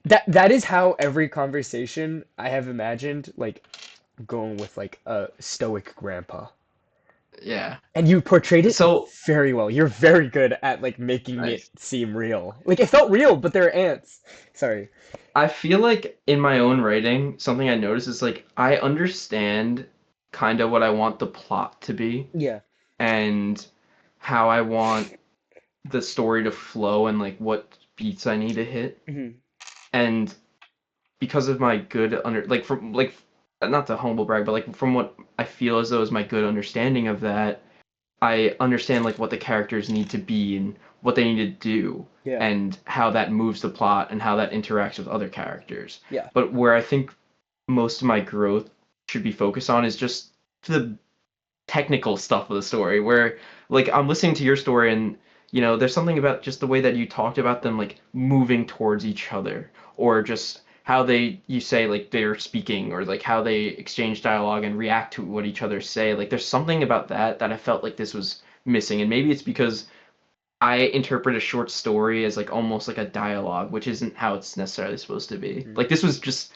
that is how every conversation I have imagined like going with like a stoic grandpa. yeah. And you portrayed it So very well. You're very good at like making it nice. seem real. Like it felt real, but they're ants. Sorry. I feel like in my own writing, something I notice is like I understand kind of what I want the plot to be Yeah. and how I want the story to flow and like what beats I need to hit. Hmm. And because of my good under like from like not to humble brag, but like from what I feel as though is my good understanding of that, I understand like what the characters need to be and what they need to do Yeah. and how that moves the plot and how that interacts with other characters. Yeah. But where I think most of my growth should be focused on is just the technical stuff of the story where like I'm listening to your story and there's something about just the way that you talked about them like moving towards each other or just how they you say like they're speaking or like how they exchange dialogue and react to what each other say like there's something about that I felt like this was missing and maybe it's because I interpret a short story as like almost like a dialogue which isn't how it's necessarily supposed to be Hmm. like this was just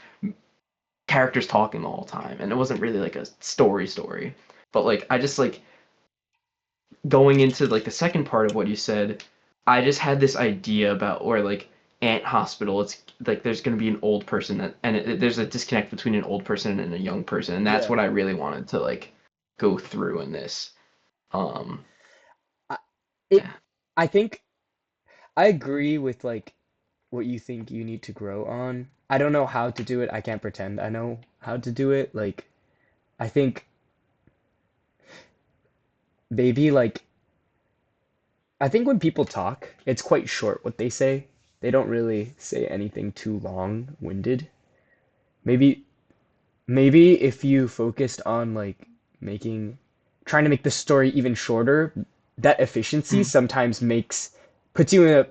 characters talking the whole time and it wasn't really like a story but like I just like going into like the second part of what you said, I just had this idea about where like Ant Hospital, it's like there's going to be an old person that, and there's a disconnect between an old person and a young person, and that's Yeah. what I really wanted to like go through in this. Um, I, it yeah, I think I agree with like what you think you need to grow on. I don't know how to do it. I can't pretend I know how to do it. Like I think maybe like I think when people talk, it's quite short what they say. They don't really say anything too long-winded. Maybe maybe if you focused on like making trying to make the story even shorter, that efficiency mm, sometimes makes puts you in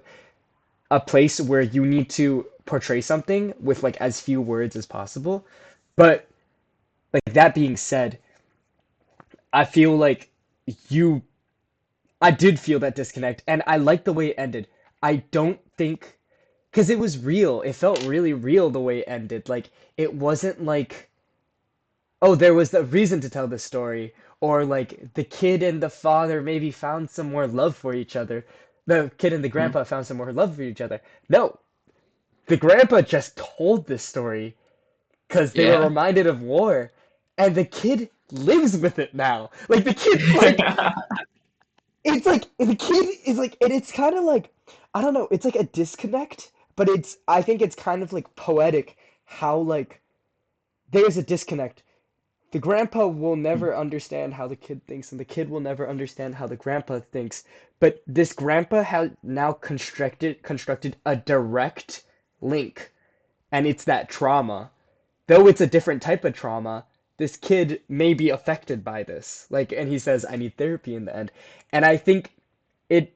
a place where you need to portray something with like as few words as possible. But like that being said, I feel like you I did feel that disconnect and I like the way it ended. I don't think because it was real. It felt really real the way it ended. Like it wasn't like, oh, there was a reason to tell this story, or like the kid and the father maybe found some more love for each other. The kid and the Mhm. grandpa found some more love for each other. No, the grandpa just told this story because they were Yeah. reminded of war, and the kid lives with it now. Like the kid's like, it's like the kid is like, and it's kind of like, I don't know, it's like a disconnect, but I think it's kind of like poetic how like there's a disconnect. The grandpa will never understand how the kid thinks, and the kid will never understand how the grandpa thinks. But this grandpa has now constructed a direct link, and it's that trauma. Though it's a different type of trauma, this kid may be affected by this. Like, and he says, "I need therapy" in the end. And I think it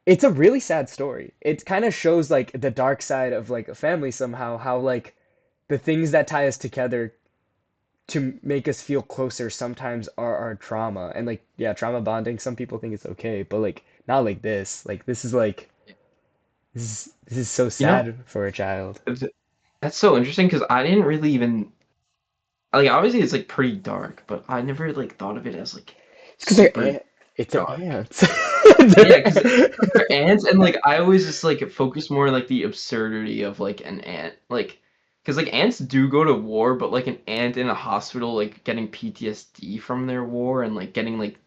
it's a really sad story. It kind of shows like the dark side of like a family somehow, how like the things that tie us together to make us feel closer sometimes are our trauma. And like, yeah, trauma bonding, some people think it's okay, but like not like this. Like this is like this is so You know, sad for a child. th- that's so interesting because I didn't really even like obviously it's like pretty dark, but I never like thought of it as like It's because super it's their dark. ants. Yeah, because they're ants, and like I always just like focus more on like the absurdity of like an ant, like because like ants do go to war, but like an ant in a hospital like getting PTSD from their war and like getting like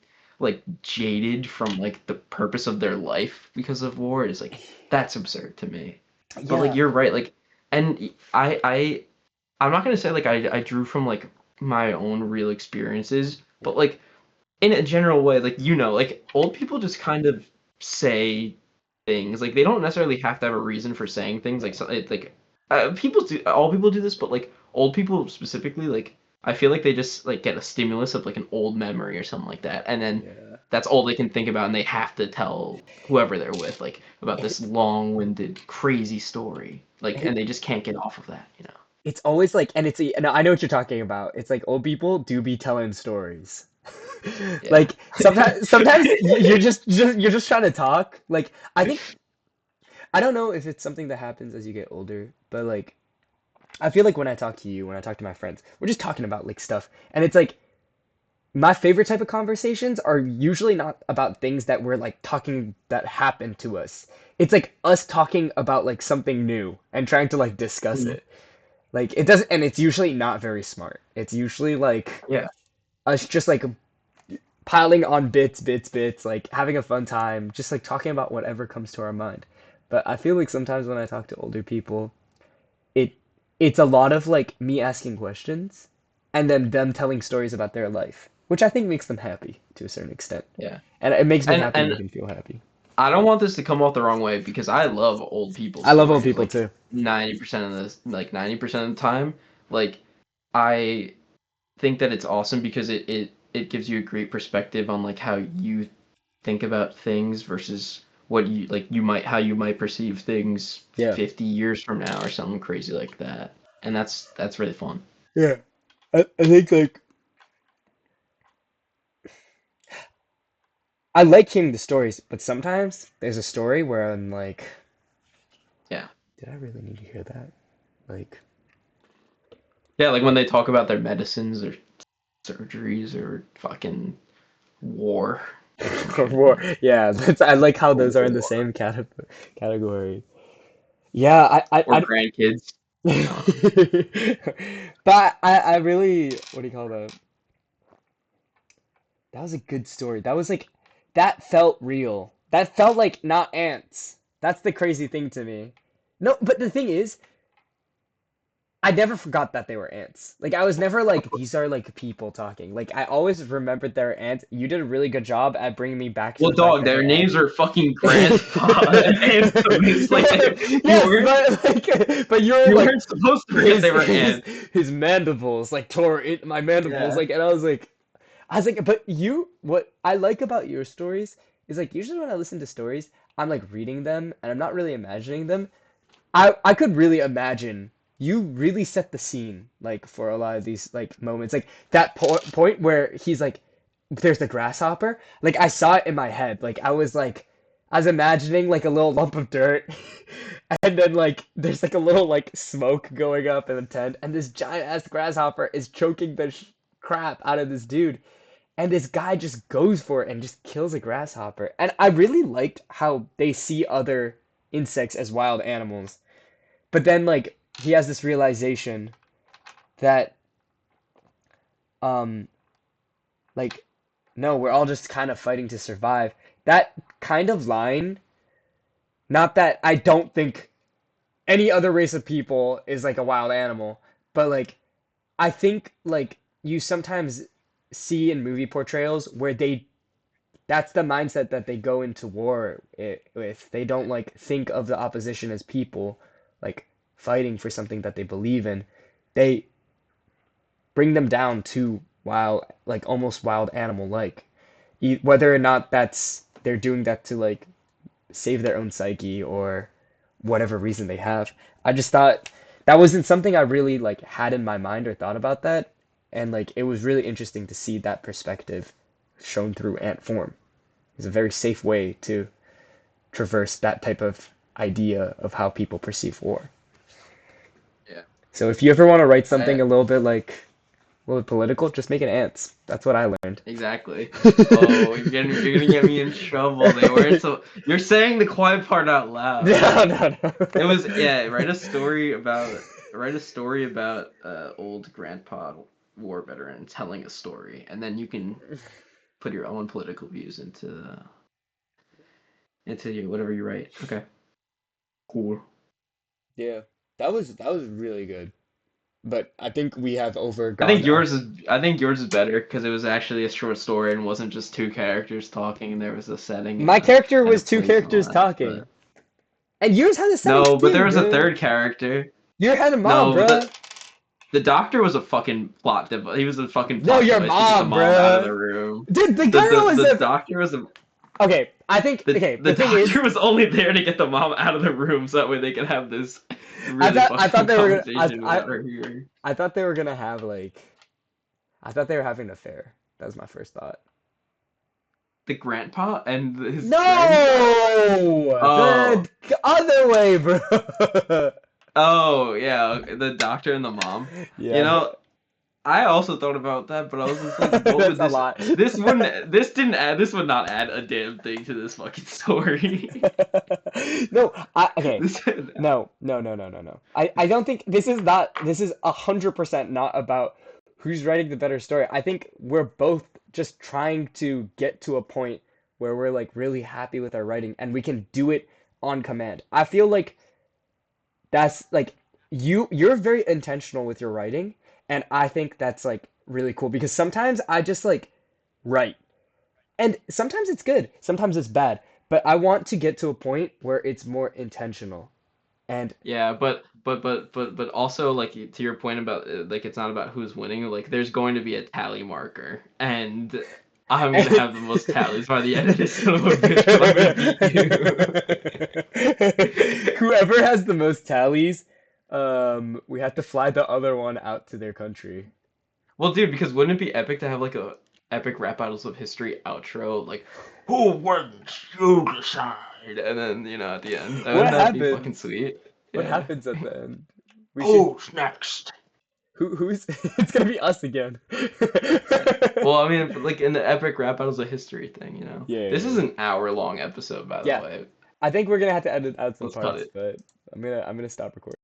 jaded from like the purpose of their life because of war is like that's absurd to me. But like Yeah, you're right, like and I'm not gonna say like I drew from like my own real experiences, yeah, but like in a general way, like like old people just kind of say things. Like they don't necessarily have to have a reason for saying things. Like yeah, so, like people do, all people do this, but like old people specifically, like I feel like they just like get a stimulus of like an old memory or something like that, and then yeah. that's all they can think about, and they have to tell whoever they're with like about this long-winded, crazy story. Like, and It, they just can't get off of that, it's always like, and and I know what you're talking about. It's like old people do be telling stories. Yeah. Like sometimes you're just trying to talk. Like I think I don't know if it's something that happens as you get older, but like I feel like when I talk to you, when I talk to my friends, we're just talking about like stuff, and it's like my favorite type of conversations are usually not about things that we're like talking that happened to us. It's like us talking about like something new and trying to like discuss Mhm. it. Like it doesn't, and it's usually not very smart. It's usually like Yeah. us just like piling on bits, like having a fun time, just like talking about whatever comes to our mind. But I feel like sometimes when I talk to older people, it it's a lot of like me asking questions and then them telling stories about their life, which I think makes them happy to a certain extent. Yeah. And it makes me And happy to and make them feel happy. I don't want this to come off the wrong way because I love old people I love old stories. people Like too. 90% of this, like 90% of the time, like I think that it's awesome because it gives you a great perspective on like how you think about things versus what you like you might how you might perceive things Yeah. 50 years from now or something crazy like that. And that's really fun. Yeah. I think like I like hearing the stories, but sometimes there's a story where I'm like, Yeah. did I really need to hear that? Like, Yeah, like when they talk about their medicines or surgeries or fucking war or some or shit. war. Yeah, I like how Or those are in the war. same category. Yeah, Or grandkids. I don't know. but I really, what do you call that? That was a good story. That was like, that felt real. That felt like not ants. That's the crazy thing to me. No, but the thing is, I never forgot that they were ants. Like I was never like these are like people talking. Like I always remembered they're ants. You did a really good job at bringing me back to Well, the fact dog, that their they're ants. names are fucking Grandpa and Anthony's. Like you Yes, weren't but like, but you're you like weren't supposed to forget his they were his ants. his mandibles like tore my mandibles Yeah. like, and I was like, but you, what I like about your stories is like usually when I listen to stories, I'm like reading them and I'm not really imagining them. I could really imagine you really set the scene like for a lot of these like moments like that point where he's like there's the grasshopper, like I saw it in my head, like I was imagining like a little lump of dirt and then like there's like a little like smoke going up in the tent and this giant ass grasshopper is choking the crap out of this dude, and this guy just goes for it and just kills a grasshopper. And I really liked how they see other insects as wild animals. But then like he has this realization that um like no, we're all just kind of fighting to survive. That kind of line, not that I don't think any other race of people is like a wild animal, but like I think like you sometimes see in movie portrayals where they that's the mindset that they go into war with. They don't like think of the opposition as people like fighting for something that they believe in. They bring them down to wild, like almost wild animal like. Whether or not that's they're doing that to like save their own psyche or whatever reason they have. I just thought that wasn't something I really like had in my mind or thought about that, and like it was really interesting to see that perspective shown through ant form. It's a very safe way to traverse that type of idea of how people perceive war. Yeah. So if you ever want to write something I, a little bit like a little bit political, just make it ants. That's what I learned. exactly. Oh, you're gonna get me in trouble there. Where it's so you're saying the quiet part out loud. No, no, It was no. yeah. Write a story about old grandpa war veteran telling a story, and then you can put your own political views into whatever you write. Okay, cool. Yeah, that was really good. But I think we have I think overgone. yours is better because it was actually a short story and wasn't just two characters talking, and there was a setting My character and a was two place and all characters that. talking, But and yours had a setting no, but there too, was a bro. third character. Yours had a mom, No, but bruh. the doctor was a fucking plot device. He was a fucking No, plot your device to get the mom, mom out of the bruh. room. Dude, the The girl the was the a. doctor was a Okay, I think. Okay, the the thing is, doctor was only there to get the mom out of the room so that way they could have this I really thought I fucked thought up they were gonna. conversation without her hearing. I thought they were gonna have like. I thought they were having an affair. That was my first thought. The grandpa and his friend. No, the Oh, other way, bro. oh yeah, the doctor and the mom. You Yeah, know, I also thought about that, but I was just like, what that's would a lot. this would not add a damn thing to this fucking story. No, okay. This No, no, no, no, no, no. I don't think this is 100% not about who's writing the better story. I think we're both just trying to get to a point where we're like really happy with our writing and we can do it on command. I feel like that's like you're very intentional with your writing, and I think that's like really cool because sometimes I just like write, and sometimes it's good, sometimes it's bad, but I want to get to a point where it's more intentional. And Yeah, but also like to your point about like it's not about who's winning. Like there's going to be a tally marker, and I'm gonna have the most tallies by the end of this son of a bitch, but I'm gonna beat you. whoever has the most tallies, we have to fly the other one out to their country. Well, dude, because wouldn't it be epic to have like a epic rap battles of history outro, like who wins, you decide, and then at the end, wouldn't What that be fucking happens? sweet? What Yeah. happens at the end? We should. Who's next? Who's? It's gonna be us again. Yeah. Well, I mean, like in the epic rap battles of history thing. Yeah, This yeah, is yeah. an hour long episode, by the Yeah, way. I think we're gonna have to edit out some Let's cut parts, it. but I'm gonna stop recording.